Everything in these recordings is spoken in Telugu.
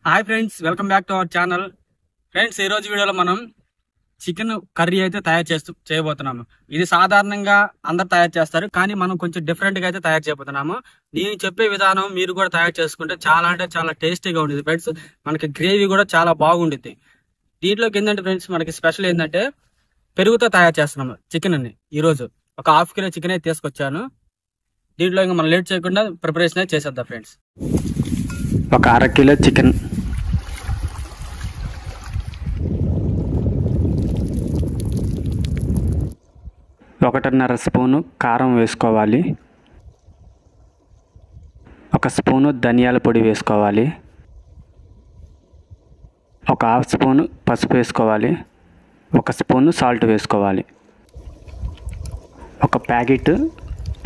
Hi friends, welcome back to our channel. Friends, ఈ రోజు వీడియోలో మనం చికెన్ కర్రీ అయితే చేయబోతున్నాము. ఇది సాధారణంగా అందరు తయారు చేస్తారు, కానీ మనం కొంచెం డిఫరెంట్ గా అయితే తయారు చేయబోతున్నాము. నేను చెప్పే విధానం మీరు కూడా తయారు చేసుకుంటే చాలా అంటే చాలా టేస్టీగా ఉంటుంది ఫ్రెండ్స్. మనకి గ్రేవీ కూడా చాలా బాగుంటుంది. దీంట్లోకి ఏంటంటే ఫ్రెండ్స్, మనకి స్పెషల్ ఏంటంటే పెరుగుతో తయారు చేస్తున్నాము చికెన్ అని. ఈ రోజు ఒక హాఫ్ కిలో చికెన్ అయితే తీసుకొచ్చాను. దీంట్లో ఇంకా మనం లేట్ చేయకుండా ప్రిపరేషన్ అయితే చేసేద్దాం ఫ్రెండ్స్. ఒక అర కిలో చికెన్, ఒకటిన్నర స్పూను కారం వేసుకోవాలి, ఒక స్పూను ధనియాల పొడి వేసుకోవాలి, ఒక హాఫ్ స్పూను పసుపు వేసుకోవాలి, ఒక స్పూను సాల్ట్ వేసుకోవాలి, ఒక ప్యాకెట్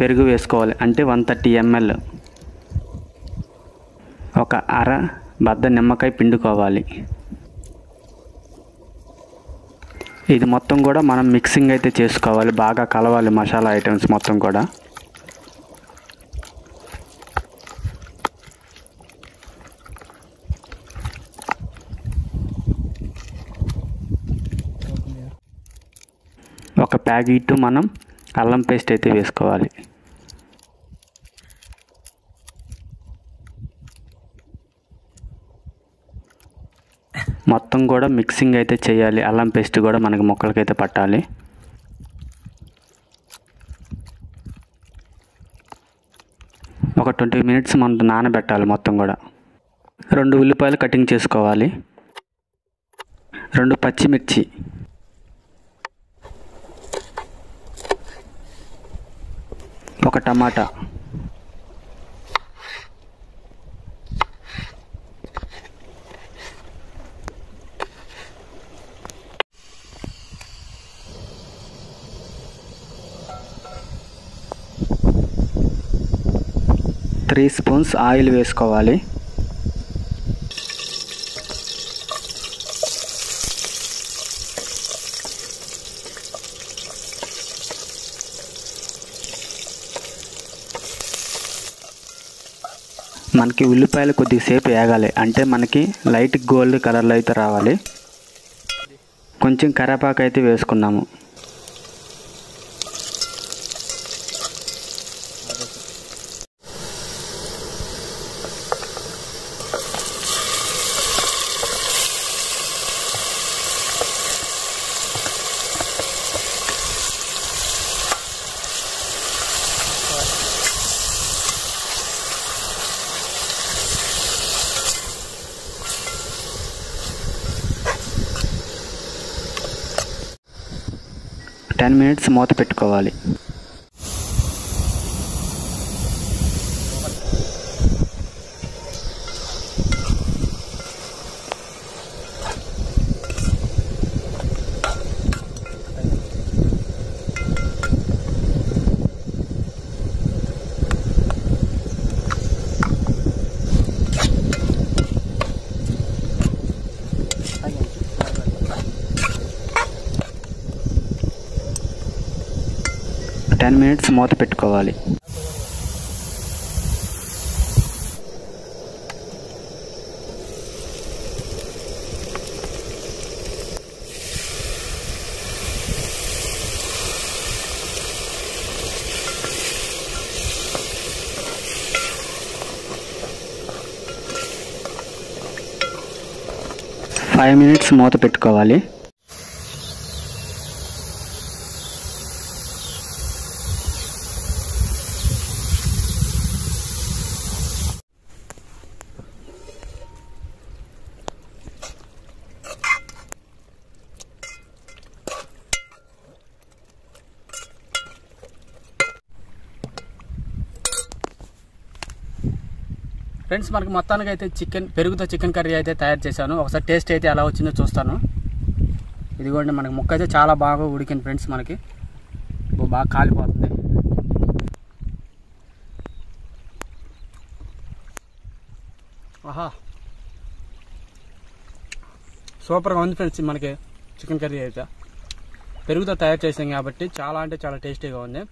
పెరుగు వేసుకోవాలి అంటే 130 ml, ఒక అర బద్ద నిమ్మకాయ పిండుకోవాలి. ఇది మొత్తం కూడా మనం మిక్సింగ్ అయితే చేసుకోవాలి, బాగా కలవాలి మసాలా ఐటమ్స్ మొత్తం కూడా. ఒక ప్యాకెట్ మనం అల్లం పేస్ట్ అయితే వేసుకోవాలి. మొత్తం కూడా మిక్సింగ్ అయితే చేయాలి. అల్లం పేస్ట్ కూడా మనకి ముక్కలకైతే పట్టాలి. ఒక 20 minutes మనం నానబెట్టాలి మొత్తం కూడా. 2 ఉల్లిపాయలు కటింగ్ చేసుకోవాలి, 2 పచ్చిమిర్చి, ఒక టమాటా, త్రీ స్పూన్స్ ఆయిల్ వేసుకోవాలి. మనకి ఉల్లిపాయలు కొద్దిసేపు వేగాలి, అంటే మనకి లైట్ గోల్డ్ కలర్లో అయితే రావాలి. కొంచెం కరివేపాకు అయితే వేసుకున్నాము. టెన్ మినిట్స్ మూత పెట్టుకోవాలి. టెన్ మినిట్స్ మూత పెట్టుకోవాలి. ఫైవ్ మినిట్స్ మూత పెట్టుకోవాలి. ఫ్రెండ్స్, మనకి మొత్తానికి అయితే పెరుగుతో చికెన్ కర్రీ అయితే తయారు చేశాను. ఒకసారి టేస్ట్ అయితే ఎలా వచ్చిందో చూస్తాను. ఇదిగోండి, మనకి ముక్క అయితే చాలా బాగా ఉడికింది ఫ్రెండ్స్. మనకి బాగా కాలిపోతుంది. ఆహా, సూపర్గా ఉంది ఫ్రెండ్స్. మనకి చికెన్ కర్రీ అయితే పెరుగుతో తయారు చేసాం కాబట్టి చాలా అంటే చాలా టేస్టీగా ఉంది.